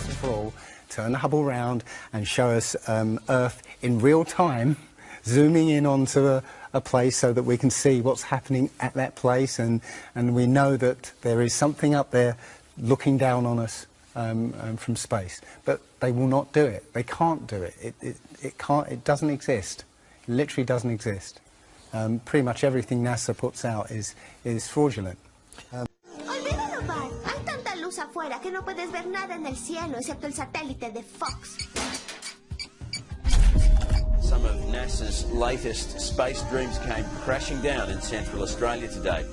once and for all, turn the Hubble round and show us Earth in real time, zooming in onto a place so that we can see what's happening at that place, and we know that there is something up there looking down on us from space. But they will not do it. They can't do it. It doesn't exist. It literally doesn't exist. Pretty much everything NASA puts out is fraudulent. Olvídalo, Bart. Hay tanta luz afuera que no puedes ver nada en el cielo excepto el satélite de Fox. Some of NASA's latest space dreams came crashing down in central Australia today.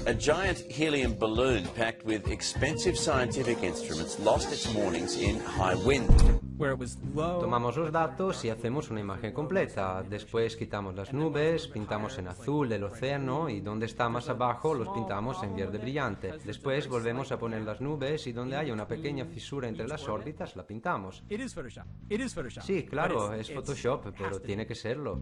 A giant helium balloon packed with expensive scientific instruments lost its moorings in high wind. Tomamos los datos y hacemos una imagen completa. Después quitamos las nubes, pintamos en azul el océano y donde está más abajo los pintamos en verde brillante. Después volvemos a poner las nubes y donde haya una pequeña fisura entre las órbitas la pintamos. Sí, claro, es Photoshop, pero tiene que serlo.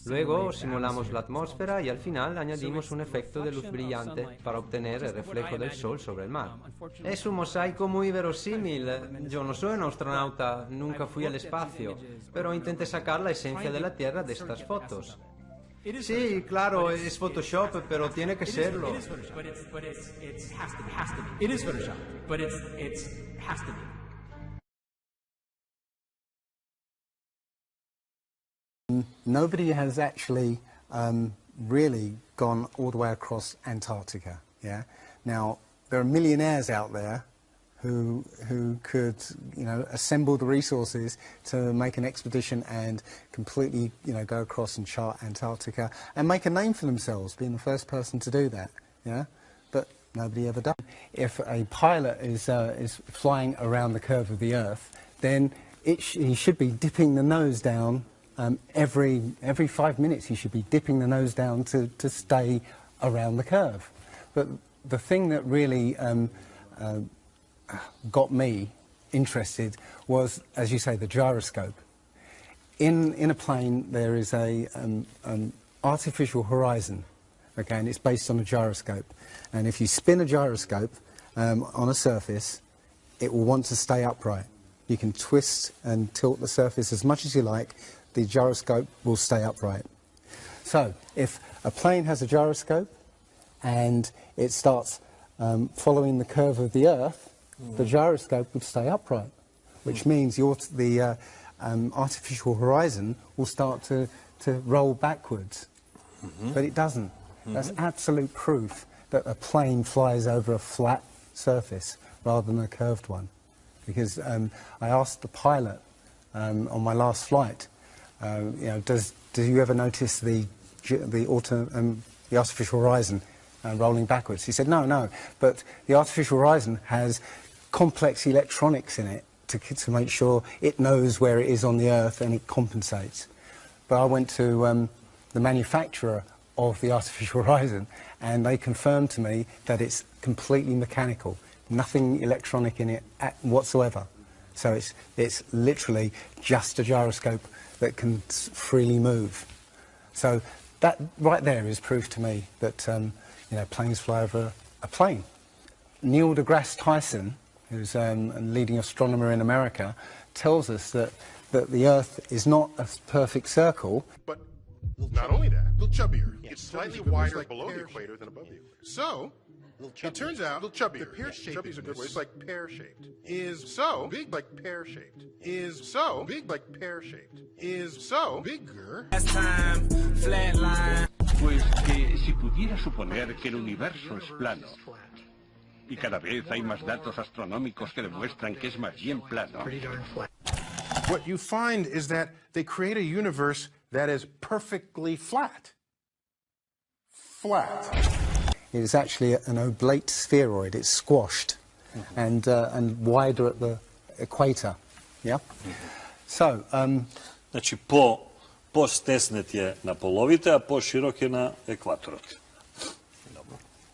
Luego simulamos la atmósfera y al final añadimos un efecto de luz brillante para obtener el reflejo del sol sobre el mar. Es un mosaico muy verosímil. Yo no soy un astronauta, nunca fui al espacio, pero intenté sacar la esencia de la Tierra de estas fotos. Sí, claro, es Photoshop, pero tiene que serlo. Nobody has actually really gone all the way across Antarctica. Yeah. Now there are millionaires out there who could, you know, assemble the resources to make an expedition and completely, you know, go across and chart Antarctica and make a name for themselves, being the first person to do that. Yeah. But nobody ever does. If a pilot is flying around the curve of the Earth, then he should be dipping the nose down. Every 5 minutes he should be dipping the nose down to stay around the curve. But the thing that really got me interested was, as you say, the gyroscope. In a plane there is an artificial horizon, okay, and it's based on a gyroscope. And if you spin a gyroscope on a surface, it will want to stay upright. You can twist and tilt the surface as much as you like. The gyroscope will stay upright. So if a plane has a gyroscope and it starts following the curve of the Earth, the gyroscope would stay upright, which means the artificial horizon will start to roll backwards. But it doesn't. That's absolute proof that a plane flies over a flat surface rather than a curved one. Because I asked the pilot on my last flight, you know, do you ever notice the artificial horizon rolling backwards? He said, no, but the artificial horizon has complex electronics in it to make sure it knows where it is on the Earth and it compensates. But I went to the manufacturer of the artificial horizon and they confirmed to me that it's completely mechanical, nothing electronic in it whatsoever. So it's literally just a gyroscope that can freely move. So that right there is proof to me that you know, planes fly over a plane. Neil deGrasse Tyson, who's a leading astronomer in America, tells us that the Earth is not a perfect circle. But not only that, a little chubbier. It's slightly wider below the equator than above the equator. So it turns out the pear-shaped, chubby is a good word. It's like pear-shaped. Is so big like pear-shaped. Is so big like pear-shaped. Is so bigger. Pues que si pudiera suponer que el universo es plano, y cada vez hay más datos astronómicos que demuestran que es más bien plano. What you find is that they create a universe that is perfectly flat. Flat. It is actually an oblate spheroid. It's squashed and wider at the equator. Yeah. So. Znači po stesnet je na polovite, a po širok je na ekvatoru.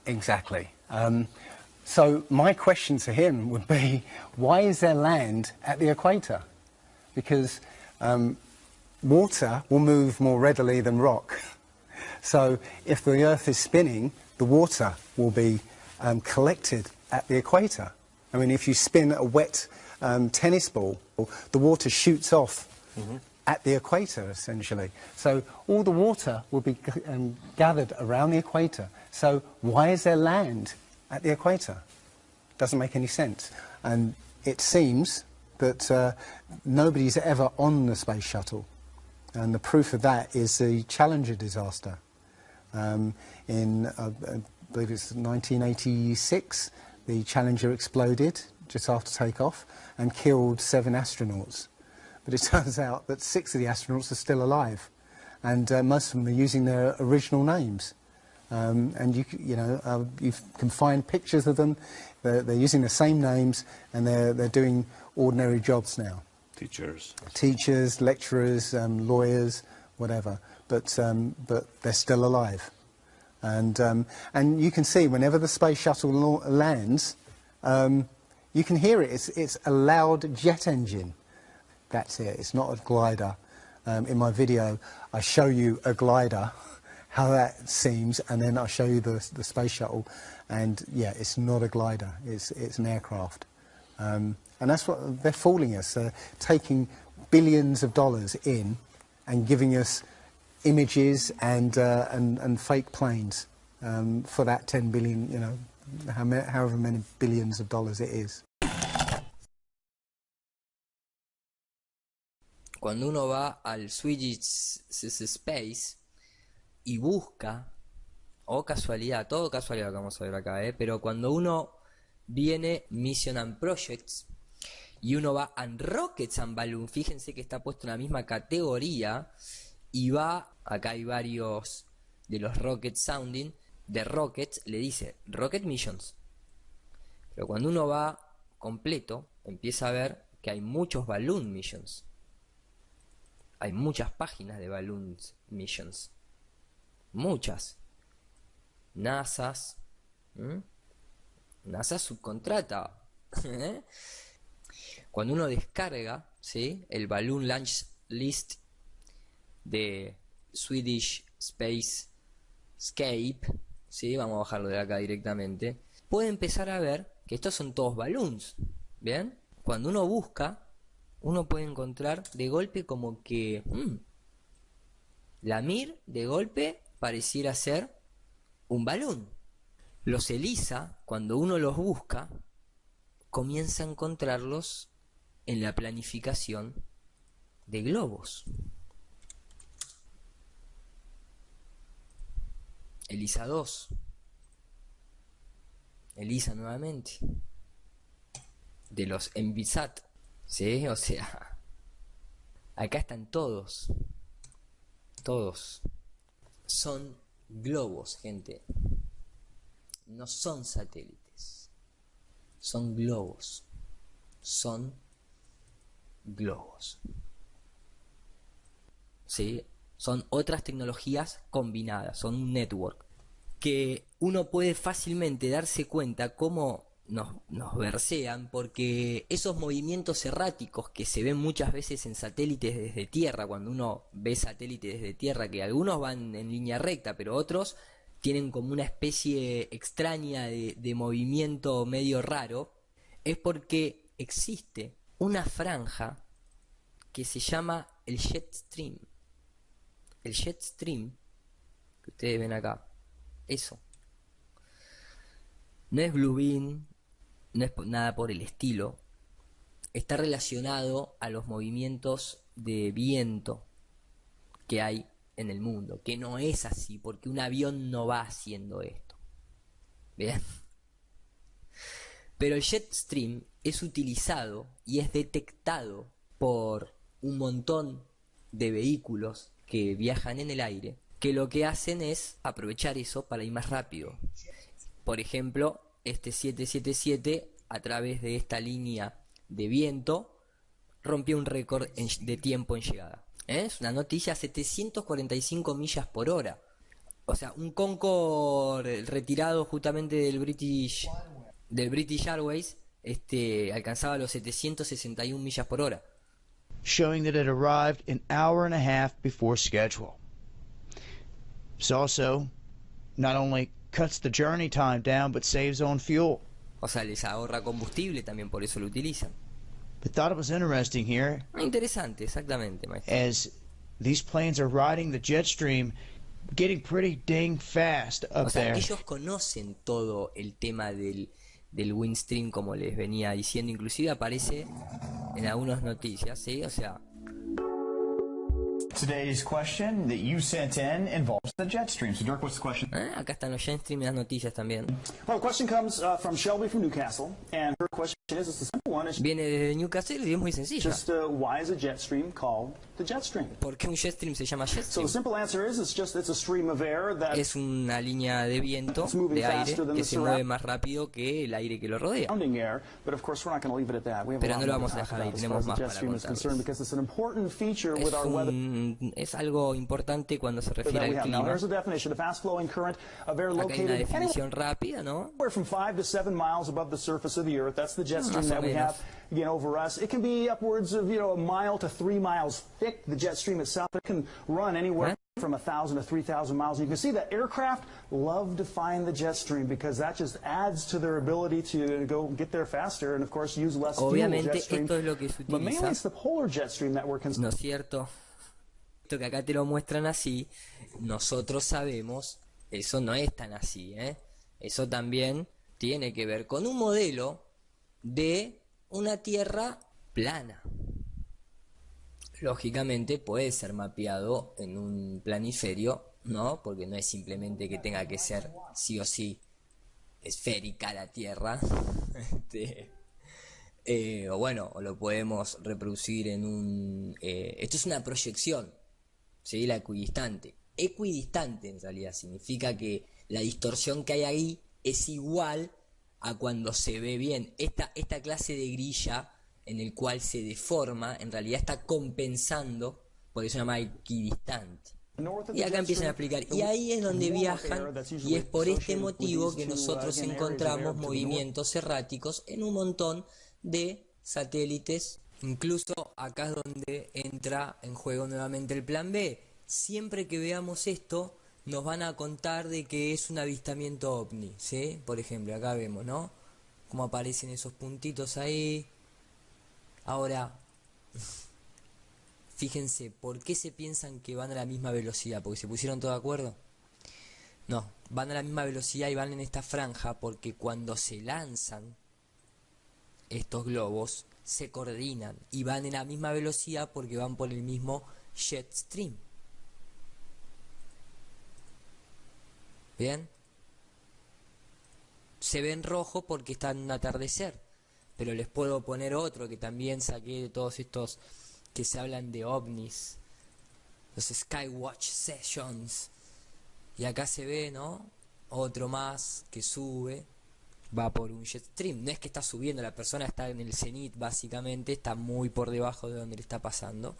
Exactly. So my question to him would be, why is there land at the equator? Because water will move more readily than rock. So if the Earth is spinning, the water will be collected at the equator. I mean, if you spin a wet tennis ball, the water shoots off at the equator, essentially. So all the water will be gathered around the equator. So why is there land at the equator? Doesn't make any sense. And it seems that nobody's ever on the space shuttle. And the proof of that is the Challenger disaster. In, I believe it's 1986, the Challenger exploded just after takeoff and killed 7 astronauts. But it turns out that 6 of the astronauts are still alive, and most of them are using their original names. And you can find pictures of them. They're using the same names, and they're doing ordinary jobs now. Teachers, lecturers, lawyers, whatever. But they're still alive. And you can see whenever the space shuttle lands, you can hear it. It's a loud jet engine. That's it. It's not a glider. In my video, I show you a glider, how that seems, and then I show you the space shuttle. And yeah, it's not a glider. It's an aircraft. And that's what they're fooling us. They're taking billions of dollars in and giving us images and fake planes for that 10 billion, you know, however many billions of dollars it is. Cuando uno va al Swedish Space y busca, o casualidad, todo casualidad que vamos a ver acá, pero cuando uno viene Mission and Projects y uno va a Rockets and Balloon, fíjense que está puesto en la misma categoría y va, acá hay varios de los Rocket Sounding, de Rockets, le dice Rocket Missions. Pero cuando uno va completo, empieza a ver que hay muchos Balloon Missions. Hay muchas páginas de Balloon Missions. Muchas. NASA subcontrata. Cuando uno descarga, ¿sí?, el Balloon Launch List de Swedish Space Scape, ¿sí?, vamos a bajarlo de acá directamente, puede empezar a ver que estos son todos balloons. ¿Bien? Cuando uno busca, uno puede encontrar de golpe como que la Mir de golpe pareciera ser un balón. Los ELISA, cuando uno los busca, comienza a encontrarlos en la planificación de globos. ELISA 2. ELISA nuevamente. De los Envisat. ¿Sí? O sea, acá están todos. Todos. Son globos, gente. No son satélites. Son globos. Son globos. ¿Sí? Son otras tecnologías combinadas. Son un network. Que uno puede fácilmente darse cuenta cómo nos versean, porque esos movimientos erráticos que se ven muchas veces en satélites desde Tierra, cuando uno ve satélites desde Tierra, que algunos van en línea recta, pero otros tienen como una especie extraña de movimiento medio raro, es porque existe una franja que se llama el jet stream. El jet stream, que ustedes ven acá, eso. No es blue beam, no es nada por el estilo. Está relacionado a los movimientos de viento que hay en el mundo, que no es así, porque un avión no va haciendo esto. ¿Bien? Pero el jet stream es utilizado y es detectado por un montón de vehículos que viajan en el aire, que lo que hacen es aprovechar eso para ir más rápido. Por ejemplo, este 777, a través de esta línea de viento, rompió un récord de tiempo en llegada. Es una noticia, 745 millas por hora. O sea, un Concorde retirado justamente del British Airways, alcanzaba los 761 millas por hora. Showing that it arrived an hour and a half before schedule. This also not only cuts the journey time down, but saves on fuel. O sea, les ahorra combustible, también por eso lo utilizan. But thought it was interesting here, Interesante, exactamente, maestro. as these planes are riding the jet stream, getting pretty dang fast up O sea, there. ellos conocen todo el tema del windstream, como les venía diciendo, inclusive aparece en algunas noticias, ¿sí? O sea, Today's question that you sent in involves the jet stream. So, Dirk, what's the question? acá están los jetstream y las noticias también. Well, the question comes from Shelby from Newcastle, and her question is, it's a simple one, is Viene desde Newcastle y es muy sencilla. just why is a jet stream called the jet stream? ¿Por qué un jetstream se llama So jetstream? the simple answer is, it's a stream of air that Es una línea de viento, de aire, que se mueve más rápido que el aire que lo rodea. surrounding air, but of course we're not going to leave it at that. We have Pero a no lot lo more vamos to a talk dejar ahí, about as far tenemos as the más jet para stream is concerned, contarles. because it's an important feature with our weather Es algo importante cuando se refiere that we al have. Now, clima. here's a definition: a fast-flowing current of air Acá hay una located definición rápida, ¿no? anywhere from 5 to 7 miles above the surface of the Earth. That's the jet stream Más o that we menos. have, over us. It can be upwards of, a mile to 3 miles thick. The jet stream itself, it can run anywhere from 1,000 to 3,000 miles. And you can see that aircraft love to find the jet stream because that just adds to their ability to go get there faster and, of course, use less fuel. Obviamente Jet stream. esto es lo que se But mainly utiliza, it's the polar jet stream that we're ¿no es cierto? Esto que acá te lo muestran así, nosotros sabemos, eso no es tan así, ¿eh? Eso también tiene que ver con un modelo de una Tierra plana. Lógicamente puede ser mapeado en un planisferio, ¿no? Porque no es simplemente que tenga que ser sí o sí esférica la Tierra. O bueno, o lo podemos reproducir en un... esto es una proyección, ¿sí? La equidistante. Equidistante en realidad significa que la distorsión que hay ahí es igual a cuando se ve bien. Esta clase de grilla en el cual se deforma, en realidad está compensando, por eso se llama equidistante. Y acá empiezan a explicar, y ahí es donde viajan, y es por este motivo que nosotros encontramos movimientos erráticos en un montón de satélites. Incluso acá es donde entra en juego nuevamente el plan B. Siempre que veamos esto, nos van a contar de que es un avistamiento ovni, ¿sí? Por ejemplo, acá vemos, ¿no? Cómo aparecen esos puntitos ahí. Ahora, fíjense, ¿por qué se piensan que van a la misma velocidad? ¿Porque se pusieron todos de acuerdo? No, van a la misma velocidad y van en esta franja porque cuando se lanzan estos globos se coordinan y van en la misma velocidad porque van por el mismo jet stream. ¿Bien? Se ve en rojo porque está en un atardecer, pero les puedo poner otro que también saqué de todos estos que se hablan de ovnis, los Skywatch Sessions, y acá se ve, ¿no? Otro más que sube, va por un jet stream. No es que está subiendo, la persona está en el cenit, básicamente está muy por debajo de donde le está pasando.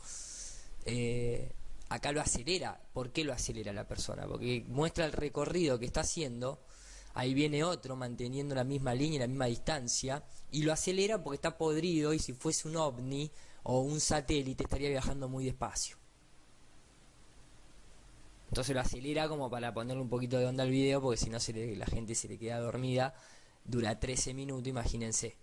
Acá lo acelera. ¿Por qué lo acelera la persona? Porque muestra el recorrido que está haciendo. Ahí viene otro manteniendo la misma línea, la misma distancia, y lo acelera porque está podrido, y si fuese un ovni o un satélite estaría viajando muy despacio. Entonces lo acelera como para ponerle un poquito de onda al video, porque si no la gente se le queda dormida. Dura 13 minutos, imagínense.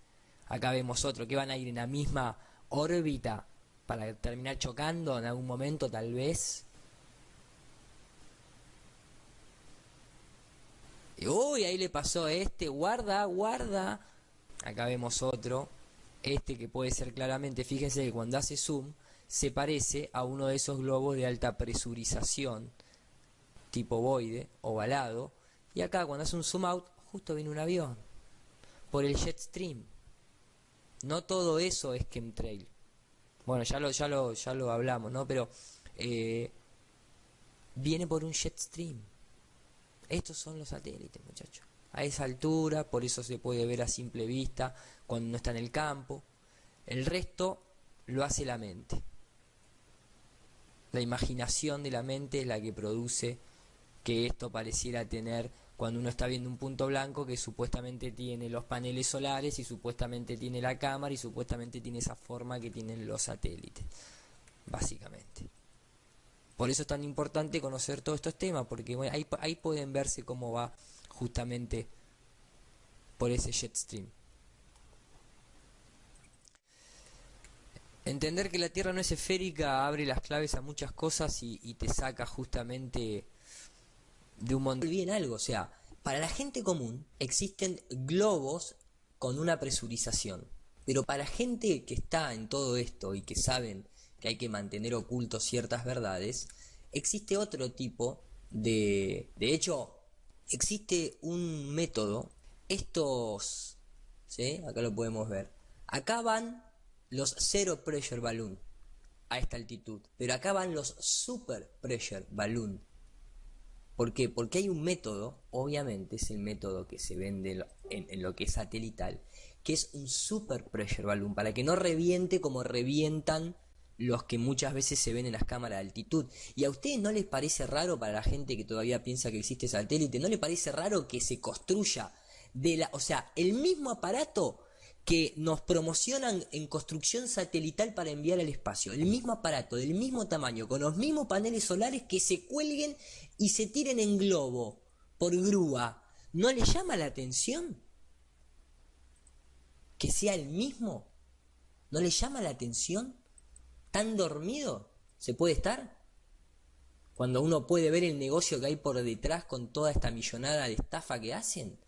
Acá vemos otro que van a ir en la misma órbita para terminar chocando en algún momento, tal vez. Y, uy, ahí le pasó a este, guarda, guarda. Acá vemos otro, este que puede ser claramente, fíjense que cuando hace zoom, se parece a uno de esos globos de alta presurización, tipo boide, ovalado. Y acá cuando hace un zoom out, justo viene un avión, por el jet stream. No todo eso es chemtrail. Bueno, ya lo hablamos, ¿no? Pero viene por un jet stream. Estos son los satélites, muchachos. A esa altura, por eso se puede ver a simple vista cuando no está en el campo. El resto lo hace la mente. La imaginación de la mente es la que produce que esto pareciera tener, cuando uno está viendo un punto blanco, que supuestamente tiene los paneles solares y supuestamente tiene la cámara y supuestamente tiene esa forma que tienen los satélites, básicamente. Por eso es tan importante conocer todos estos temas, porque bueno, ahí pueden verse cómo va justamente por ese jet stream. Entender que la Tierra no es esférica abre las claves a muchas cosas y te saca justamente de un montón. Bien algo, o sea, para la gente común existen globos con una presurización, pero para gente que está en todo esto y que saben que hay que mantener ocultos ciertas verdades, existe otro tipo de hecho, existe un método, ¿sí? Acá lo podemos ver. Acá van los zero pressure balloon a esta altitud, pero acá van los super pressure balloon. ¿Por qué? Porque hay un método, obviamente es el método que se vende en lo que es satelital, que es un super pressure balloon, para que no reviente como revientan los que muchas veces se ven en las cámaras de altitud. ¿Y a ustedes no les parece raro, para la gente que todavía piensa que existe satélite, no les parece raro que se construya o sea, el mismo aparato que nos promocionan en construcción satelital para enviar al espacio, el mismo aparato, del mismo tamaño, con los mismos paneles solares, que se cuelguen y se tiren en globo, por grúa? ¿No les llama la atención que sea el mismo? ¿No les llama la atención? ¿Tan dormido se puede estar? Cuando uno puede ver el negocio que hay por detrás con toda esta millonada de estafa que hacen.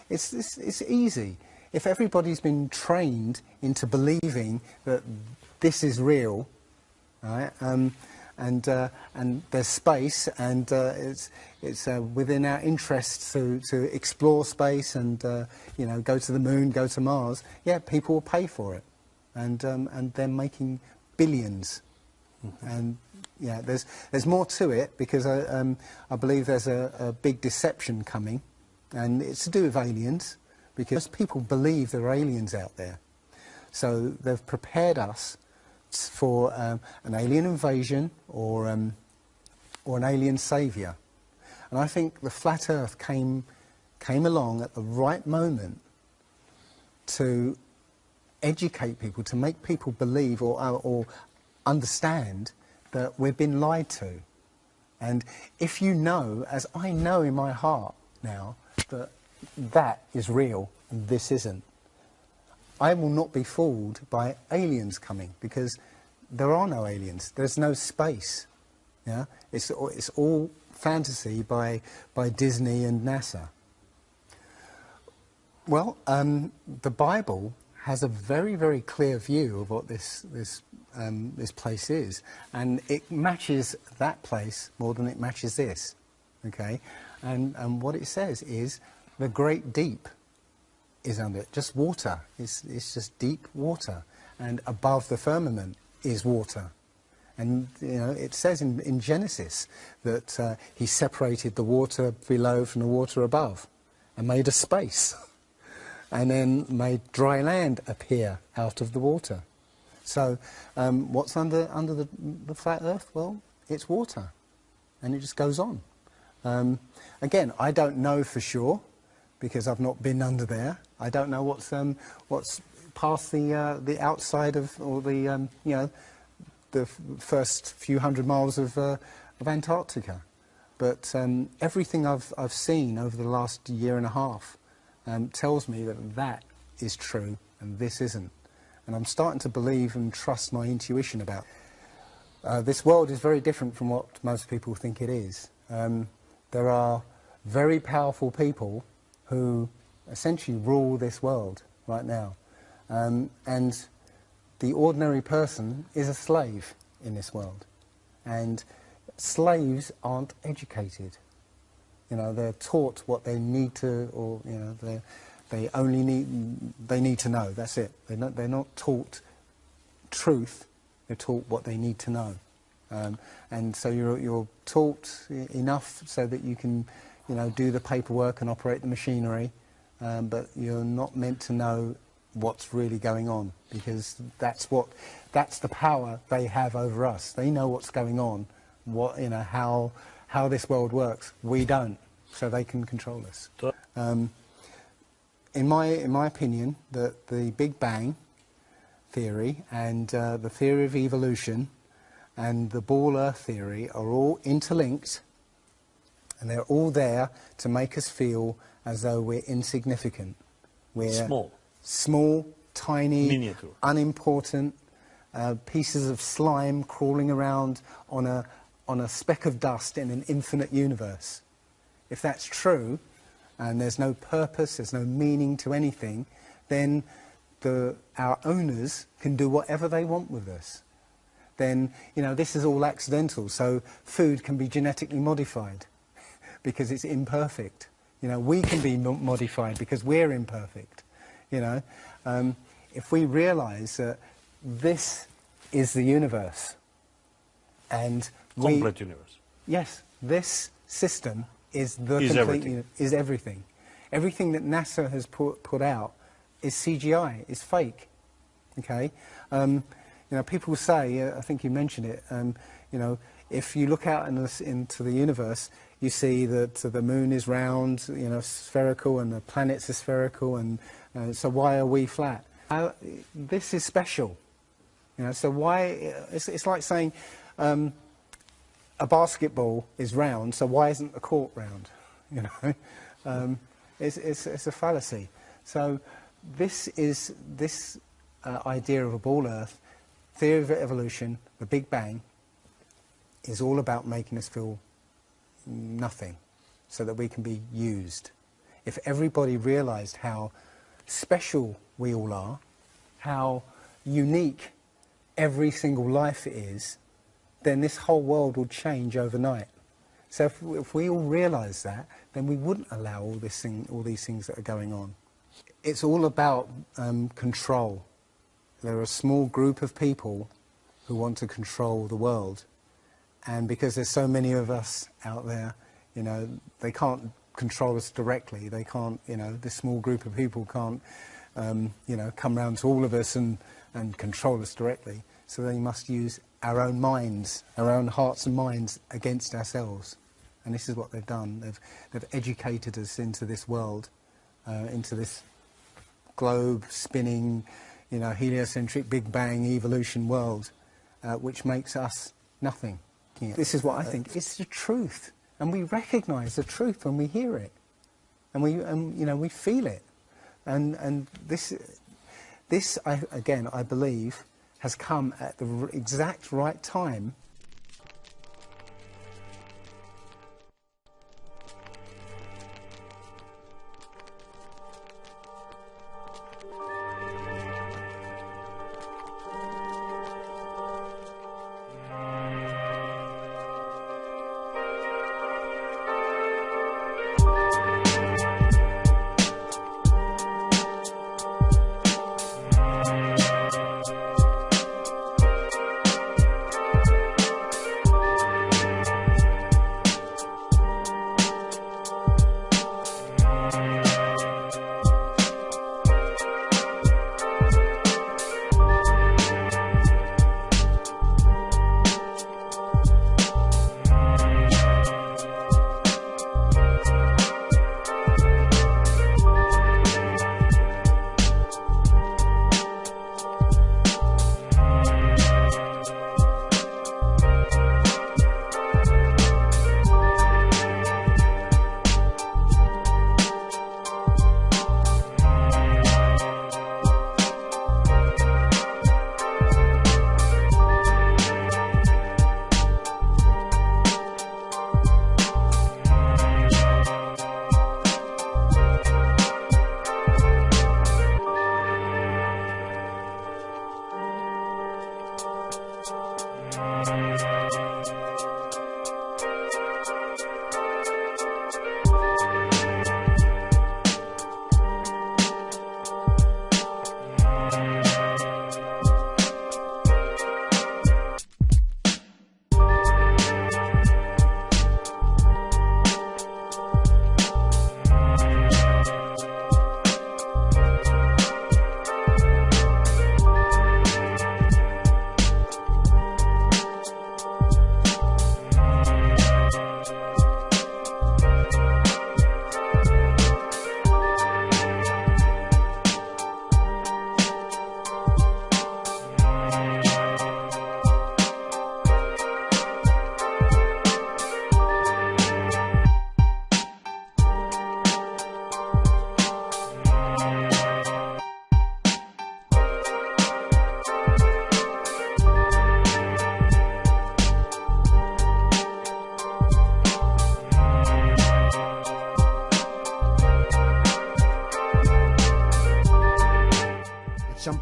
It's easy. If everybody's been trained into believing that this is real, right, and there's space, and it's within our interests to explore space and you know, go to the moon, go to Mars, yeah, people will pay for it, and they're making billions. And yeah, there's more to it, because I believe there's a big deception coming. And it's to do with aliens, because people believe there are aliens out there. So they've prepared us for an alien invasion or an alien saviour. And I think the flat Earth came along at the right moment to educate people, to make people believe or understand that we've been lied to. And if you know, as I know in my heart now, that is real and this isn't, I will not be fooled by aliens coming, because there are no aliens. There's no space. Yeah, it's all fantasy by Disney and NASA. Well, the Bible has a very, very clear view of what this place is, and it matches that place more than it matches this. Okay, and what it says is the great deep is under it, just water. It's just deep water, and above the firmament is water. And you know, it says in Genesis that he separated the water below from the water above, and made a space, and then made dry land appear out of the water. So what's under the flat Earth? Well, it's water, and it just goes on. Again, I don't know for sure, because I've not been under there. I don't know what's past the outside of, or the you know, the first few hundred miles of Antarctica. But everything I've seen over the last year and a half tells me that that is true and this isn't. And I'm starting to believe and trust my intuition about it. This world is very different from what most people think it is. There are very powerful people who essentially rule this world right now. And the ordinary person is a slave in this world. And slaves aren't educated. You know, they're taught what they need to, or you know, they need to know. That's it. They're not taught truth. They're taught what they need to know. And so you're taught enough so that you can, you know, do the paperwork and operate the machinery, but you're not meant to know what's really going on, because that's the power they have over us. They know what's going on, you know, how this world works. We don't, so they can control us. In my opinion, the Big Bang theory and the theory of evolution and the ball Earth theory are all interlinked, and they're all there to make us feel as though we're insignificant. We're small, tiny, miniature, unimportant pieces of slime crawling around on a speck of dust in an infinite universe. If that's true, and there's no purpose, there's no meaning to anything, then our owners can do whatever they want with us. Then, you know, this is all accidental, so food can be genetically modified because it's imperfect. You know, we can be modified because we're imperfect. You know, if we realise that this is the universe, and complete universe. Yes, this system is the is everything. Everything that NASA has put out is CGI, is fake. Okay, you know, people say, I think you mentioned it. You know, if you look out into the universe, you see that the moon is round, you know, spherical, and the planets are spherical, and so why are we flat? This is special. You know, so why? It's like saying a basketball is round, so why isn't the court round? You know, it's a fallacy. So this idea of a ball Earth, theory of evolution, the Big Bang, is all about making us feel nothing, so that we can be used. If everybody realised how special we all are, how unique every single life is, then this whole world will change overnight. So if we all realise that, then we wouldn't allow all these things that are going on. It's all about control. There are a small group of people who want to control the world, and because there's so many of us out there, you know, they can't control us directly. They can't, you know, this small group of people can't, you know, come round to all of us and control us directly. So they must use our own minds, our own hearts and minds against ourselves. And this is what they've done. They've educated us into this world, into this globe spinning, you know, heliocentric Big Bang evolution world, which makes us nothing. Yeah. This is what I think. It's the truth, and we recognise the truth when we hear it, and you know, we feel it, and this again, I believe, has come at the exact right time.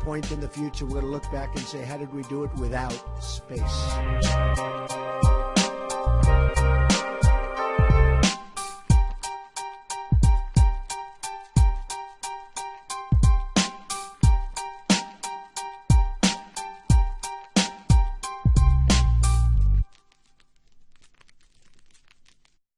point in the future, we're going to look back and say, how did we do it without space?